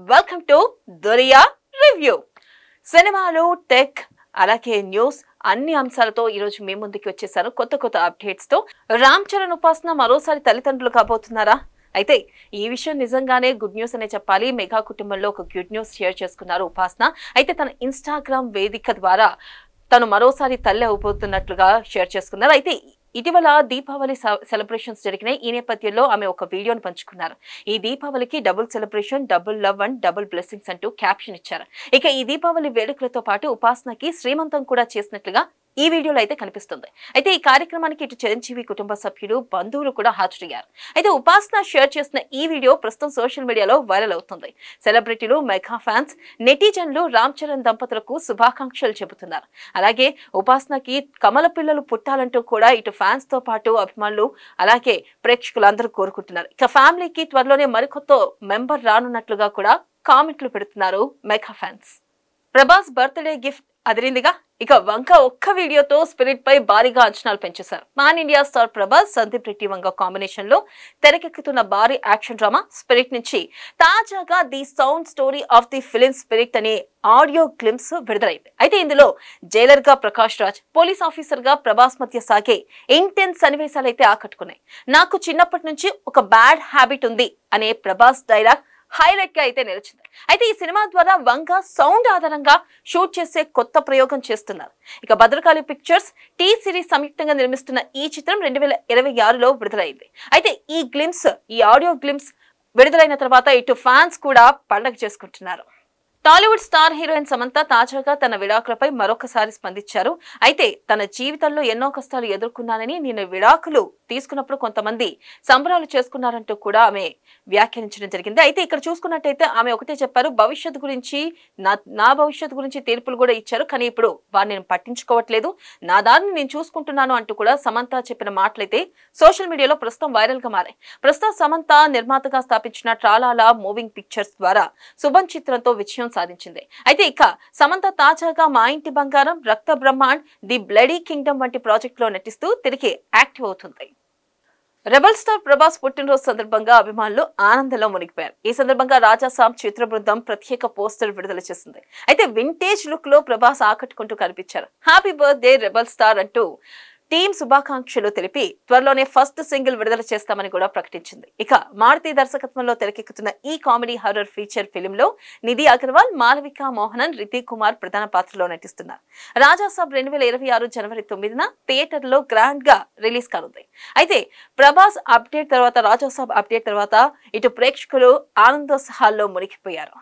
Welcome to Doriya review. సినిమాలు, tech, అలాగే news అన్ని అంశాలతో ఈ రోజు మీ ముందుకి వచ్చేసాను కొత్త అప్డేట్స్ తో. రామ్ చరణ్, ఉపాసన మరోసారి తల్లిదండ్రులు కాబోతున్నారా? అయితే ఈ విషయం నిజంగానే గుడ్ న్యూస్ అనే చెప్పాలి. మెగా కుటుంబంలో ఒక గుడ్ న్యూస్ షేర్ చేసుకున్నారు ఉపాసన. అయితే తన ఇన్స్టాగ్రామ్ వేదిక ద్వారా తను మరోసారి తల్లి అవబోతున్నట్లుగా షేర్ చేసుకున్నారు. అయితే ఇటీవల దీపావళి సెలబ్రేషన్స్ జరిగినాయి. ఈ నేపథ్యంలో ఆమె ఒక వీడియోను పంచుకున్నారు. ఈ దీపావళికి double celebration, double love and double blessings అంటూ క్యాప్షన్ ఇచ్చారు. ఇక ఈ దీపావళి వేడుకలతో పాటు ఉపాసనకి శ్రీమంతం కూడా చేసినట్లుగా ఈ వీడియోలో అయితే కనిపిస్తుంది. అయితే ఈ కార్యక్రమానికి ఇటు చిరంజీవి కుటుంబ సభ్యులు, బంధువులు కూడా హాజరయ్యారు. అయితే ఉపాసన షేర్ చేసిన ఈ వీడియో ప్రస్తుతం సోషల్ మీడియాలో వైరల్ అవుతుంది. సెలబ్రిటీలు, మెగా ఫ్యాన్స్, నెటిజన్లు రామ్ చరణ్ దంపతులకు శుభాకాంక్షలు చెబుతున్నారు. అలాగే ఉపాసనకి కమల పిల్లలు పుట్టాలంటూ కూడా ఇటు ఫ్యాన్స్ తో పాటు అభిమానులు, అలాగే ప్రేక్షకులు అందరూ కోరుకుంటున్నారు. ఇక ఫ్యామిలీకి త్వరలోనే మరికొత్త మెంబర్ రానున్నట్లుగా కూడా కామెంట్లు పెడుతున్నారు mega fans. Prabhas birthday gift అదిరిందిగా. ఇక వంక ఒక్క వీడియోతో స్పిరిట్ పై భారీగా అంచనాలు పెంచేశారు. Pan India star Prabhas, Sandeep Reddy Vanga combination లో తెరకెక్కుతున్న భారీ యాక్షన్ డ్రామా స్పిరిట్ నుంచి తాజాగా the sound story of the film Spirit అనే ఆడియో గ్లింప్స్ విడుదలైంది. అయితే ఇందులో జైలర్ గా ప్రకాష్ రాజ్, పోలీస్ ఆఫీసర్ గా ప్రభాస్ మధ్య సాగే ఇంటెన్స్ సన్నివేశాలు అయితే ఆకట్టుకున్నాయి. నాకు చిన్నప్పటి నుంచి ఒక బ్యాడ్ హ్యాబిట్ ఉంది అనే ప్రభాస్ డైలాగ్ హైలైట్ గా అయితే నిలిచింది. అయితే ఈ సినిమా ద్వారా వంగ సౌండ్ ఆధారంగా షూట్ చేసే కొత్త ప్రయోగం చేస్తున్నారు. ఇక భద్రకాళి పిక్చర్స్, టీ సిరీస్ సంయుక్తంగా నిర్మిస్తున్న ఈ చిత్రం 2026లో విడుదలైంది. అయితే ఈ ఆడియో గ్లింప్స్ విడుదలైన తర్వాత ఇటు ఫ్యాన్స్ కూడా పండగ చేసుకుంటున్నారు. టాలీవుడ్ స్టార్ హీరోయిన్ సమంత తాజాగా తన విడాకులపై మరొకసారి స్పందించారు. అయితే తన జీవితంలో ఎన్నో కష్టాలు ఎదుర్కొన్నానని, నేను విడాకులు తీసుకున్నప్పుడు కొంతమంది సంబరాలు చేసుకున్నారంటూ కూడా ఆమె వ్యాఖ్యానించడం జరిగింది. అయితే ఇక్కడ చూసుకున్నట్టయితే ఆమె ఒకటే చెప్పారు, భవిష్యత్తు గురించి నా భవిష్యత్తు గురించి తీర్పులు కూడా ఇచ్చారు, కానీ ఇప్పుడు వారిని నేను పట్టించుకోవట్లేదు, నా దారిని నేను చూసుకుంటున్నాను అంటూ కూడా సమంత చెప్పిన మాటలైతే సోషల్ మీడియాలో ప్రస్తుతం వైరల్ గా మారాయి. ప్రస్తుతం సమంత నిర్మాతగా స్థాపించిన ట్రాలాలా మూవింగ్ పిక్చర్స్ ద్వారా శుభం చిత్రంతో విజయం సాధించింది. అయితే ఇక సమంత తాజాగా మా ఇంటి బంగారం, రక్త బ్రహ్మాండ్, ది బ్లడీ కింగ్డమ్ వంటి ప్రాజెక్ట్ లో నటిస్తూ తిరిగి యాక్టివ్ అవుతుంది. రెబల్ స్టార్ ప్రభాస్ పుట్టినరోజు సందర్భంగా అభిమానులు ఆనందంలో మునిగిపోయారు. ఈ సందర్భంగా రాజాసాబ్ చిత్ర బృందం ప్రత్యేక పోస్టర్ విడుదల చేసింది. అయితే వింటేజ్ లుక్ లో ప్రభాస్ ఆకట్టుకుంటూ కనిపించారు. హ్యాపీ బర్త్డే రెబల్ స్టార్ అంటూ టీమ్ శుభాకాంక్షలు తెలిపి త్వరలోనే ఫస్ట్ సింగిల్ విడుదల చేస్తామని కూడా ప్రకటించింది. ఇక మారుతి దర్శకత్వంలో తెరకెక్కుతున్న ఈ కామెడీ హర్రర్ ఫీచర్ ఫిలిం లో నిధి అగర్వాల్, మాలవిక మోహనన్, రితిక్ కుమార్ ప్రధాన పాత్రలో నటిస్తున్నారు. రాజాసాబ్ 2026 జనవరి 9న థియేటర్ లో గ్రాండ్ గా రిలీజ్ కానుంది. అయితే ప్రభాస్ అప్డేట్ తర్వాత, రాజాసాబ్ అప్డేట్ తర్వాత ఇటు ప్రేక్షకులు ఆనందోత్సాహాల్లో మునిగిపోయారు.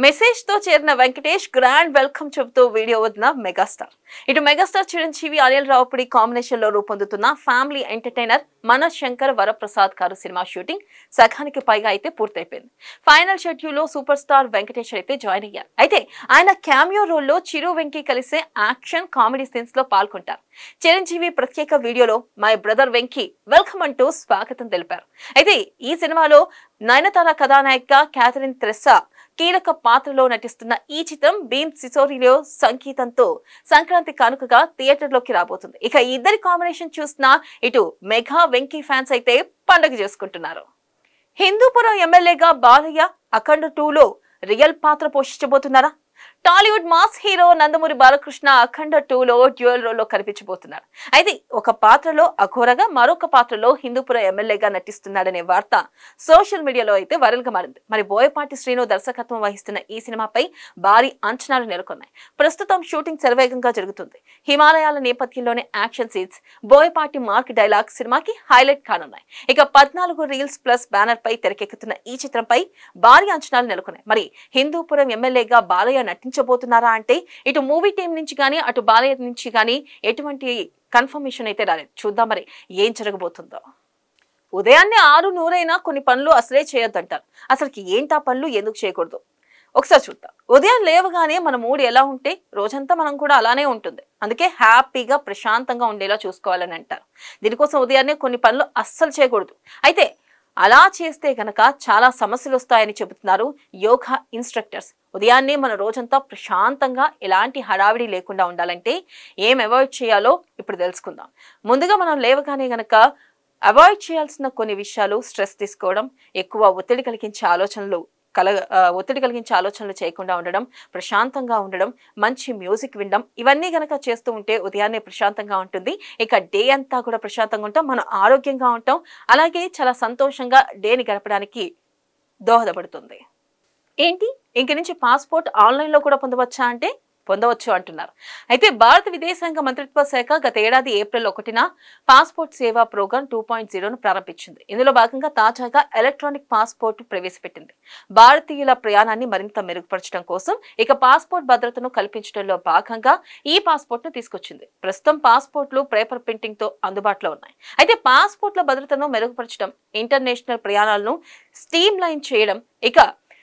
మెసేజ్ తో చేరిన వెంకటేష్ గ్రాండ్ వెల్కమ్ చెబుతూ వీడియో వదిలిన మెగాస్టార్. ఇటు మెగాస్టార్ చిరంజీవి, అనిల్ రావుపూడి కాంబినేషన్ లో రూపొందుతున్న ఫ్యామిలీ ఎంటర్టైనర్ మన శంకర్ వరప్రసాద్ గారు సినిమా షూటింగ్ సగానికి పైగా అయితే పూర్తయిపోయింది. ఫైనల్ షెడ్యూల్ లో సూపర్ స్టార్ వెంకటేష్ అయితే జాయిన్ అయ్యారు. అయితే ఆయన క్యామియో రోల్ లో చిరు వెంకీ కలిసే యాక్షన్ కామెడీ సీన్స్ లో పాల్గొంటారు. చిరంజీవి ప్రత్యేక వీడియోలో మై బ్రదర్ వెంకీ వెల్కమ్ అంటూ స్వాగతం తెలిపారు. అయితే ఈ సినిమాలో నయనతార కథానాయిక క్యాథరిన్ థ్రెస్సా కీలక పాత్రలో నటిస్తున్న ఈ చిత్రం భీమ్ సిసోరిలో సంగీతంతో సంక్రాంతి కానుకగా థియేటర్లోకి రాబోతుంది. ఇక ఈ ఇద్దరి కాంబినేషన్ చూసిన ఇటు మెగా, వెంకీ ఫ్యాన్స్ అయితే పండుగ చేసుకుంటున్నారు. హిందూపురం ఎమ్మెల్యేగా బాలయ్య అఖండ 2లో రియల్ పాత్ర పోషించబోతున్నారా? టాలీవుడ్ మాస్ హీరో నందమూరి బాలకృష్ణ అఖండ 2లో డ్యూయల్ రోల్ లో కనిపించబోతున్నారు. అయితే ఒక పాత్రలో అఘోరగా, మరొక పాత్రలో హిందూపురం ఎమ్మెల్యేగా నటిస్తున్నాడనే వార్త సోషల్ మీడియాలో అయితే వైరల్ గా మారింది. మరి బోయపాటి శ్రీను దర్శకత్వం వహిస్తున్న ఈ సినిమాపై భారీ అంచనాలు నెలకొన్నాయి. ప్రస్తుతం షూటింగ్ శరవేగంగా జరుగుతుంది. హిమాలయాల నేపథ్యంలోనే action scenes, Boyapati mark dialogue సినిమాకి హైలైట్ కానున్నాయి. ఇక 14 రీల్స్ ప్లస్ బ్యానర్ పై తెరకెక్కుతున్న ఈ చిత్రంపై భారీ అంచనాలు నెలకొన్నాయి. మరి హిందూపురం ఎమ్మెల్యేగా బాలయ్య నటించబోతున్నారా అంటే ఇటు మూవీ టీం నుంచి గానీ, అటు బాలయ్య నుంచి గానీ ఎటువంటి కన్ఫర్మేషన్ అయితే రాలేదు. చూద్దాం మరి ఏం జరగబోతుందో. ఉదయాన్నే 6:100 కొన్ని పనులు అసలే చేయొద్దంటారు. అసలుకి ఏంటా పనులు, ఎందుకు చేయకూడదు ఒకసారి చూద్దాం. ఉదయం లేవగానే మన మూడ్ ఎలా ఉంటే రోజంతా మనం కూడా అలానే ఉంటుంది. అందుకే హ్యాపీగా ప్రశాంతంగా ఉండేలా చూసుకోవాలని అంటారు. దీనికోసం ఉదయాన్నే కొన్ని పనులు అస్సలు చేయకూడదు. అయితే అలా చేస్తే గనక చాలా సమస్యలు వస్తాయని చెబుతున్నారు యోగా ఇన్స్ట్రక్టర్స్. ఉదయాన్నే మన రోజంతా ప్రశాంతంగా ఎలాంటి హడావిడి లేకుండా ఉండాలంటే ఏం అవాయిడ్ చేయాలో ఇప్పుడు తెలుసుకుందాం. ముందుగా మనం లేవగానే గనక అవాయిడ్ చేయాల్సిన కొన్ని విషయాలు: స్ట్రెస్ తీసుకోవడం, ఎక్కువ ఒత్తిడి కలిగించే ఆలోచనలు ఒత్తిడి కలిగించే ఆలోచనలు చేయకుండా ఉండడం, ప్రశాంతంగా ఉండడం, మంచి మ్యూజిక్ వినడం, ఇవన్నీ గనక చేస్తూ ఉంటే ఉదయాన్నే ప్రశాంతంగా ఉంటుంది. ఇక డే అంతా కూడా ప్రశాంతంగా ఉంటాం, మనం ఆరోగ్యంగా ఉంటాం, అలాగే చాలా సంతోషంగా డేని గడపడానికి దోహదపడుతుంది. ఏంటి ఇంక నుంచి పాస్పోర్ట్ ఆన్లైన్లో కూడా పొందవచ్చా అంటే పొందవచ్చు అంటున్నారు. అయితే భారత విదేశాంగ మంత్రిత్వ శాఖ గత ఏడాది ఏప్రిల్ 1న పాస్పోర్ట్ సేవా ప్రోగ్రాం 2.0ను ప్రారంభించింది. ఇందులో భాగంగా తాజాగా ఎలక్ట్రానిక్ పాస్పోర్ట్ ప్రవేశపెట్టింది. భారతీయుల ప్రయాణాన్ని మరింత మెరుగుపరచడం కోసం ఇక పాస్పోర్ట్ భద్రతను కల్పించడంలో భాగంగా ఈ పాస్పోర్ట్ ను తీసుకొచ్చింది. ప్రస్తుతం పాస్పోర్ట్లు పేపర్ ప్రింటింగ్ తో అందుబాటులో ఉన్నాయి. అయితే పాస్పోర్ట్ల భద్రతను మెరుగుపరచడం, ఇంటర్నేషనల్ ప్రయాణాలను స్ట్రీమ్ లైన్ చేయడం, ఇక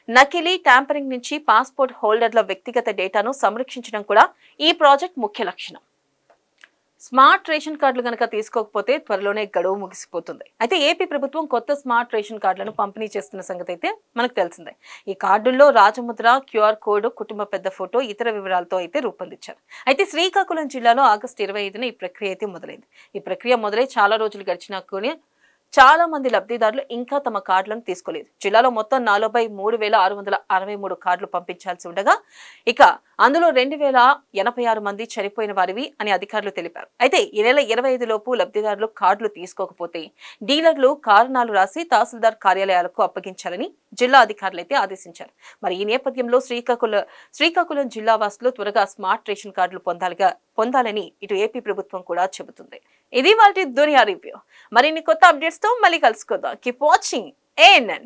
నకిలీ, ట్యాంపరింగ్ నుంచి పాస్పోర్ట్ హోల్డర్ల వ్యక్తిగత డేటాను సంరక్షించడం కూడా ఈ ప్రాజెక్ట్ ముఖ్య లక్షణం. స్మార్ట్ రేషన్ కార్డులు గనక తీసుకోకపోతే త్వరలోనే గడువు ముగిసిపోతుంది. అయితే ఏపీ ప్రభుత్వం కొత్త స్మార్ట్ రేషన్ కార్డులను పంపిణీ చేస్తున్న సంగతి అయితే మనకు తెలిసిందే. ఈ కార్డుల్లో రాజముద్ర, క్యూఆర్ కోడ్, కుటుంబ పెద్ద ఫోటో, ఇతర వివరాలతో అయితే రూపొందించారు. అయితే శ్రీకాకుళం జిల్లాలో ఆగస్టు 25న ఈ ప్రక్రియ అయితే మొదలైంది. ఈ ప్రక్రియ మొదలై చాలా రోజులు గడిచినా కూడా చాలా మంది లబ్ధిదారులు ఇంకా తమ కార్డులను తీసుకోలేదు. జిల్లాలో మొత్తం 43,663 కార్డులు పంపించాల్సి ఉండగా ఇక అందులో 2,086 మంది చనిపోయిన వారివి అని అధికారులు తెలిపారు. అయితే ఈ నెల 25 లోపు లబ్ధిదారులు కార్డులు తీసుకోకపోతే డీలర్లు కారణాలు రాసి తహసీల్దార్ కార్యాలయాలకు అప్పగించాలని జిల్లా అధికారులు అయితే ఆదేశించారు. మరి ఈ నేపథ్యంలో శ్రీకాకుళం జిల్లా వాసులు త్వరగా స్మార్ట్ రేషన్ కార్డులు పొందాలని ఇటు ఏపీ ప్రభుత్వం కూడా చెబుతుంది. ఇది వాటి దునియా రివ్యూ. మరిన్ని కొత్త అప్డేట్స్ తో మళ్ళీ కలుసుకుందాం. Keep watching ANN.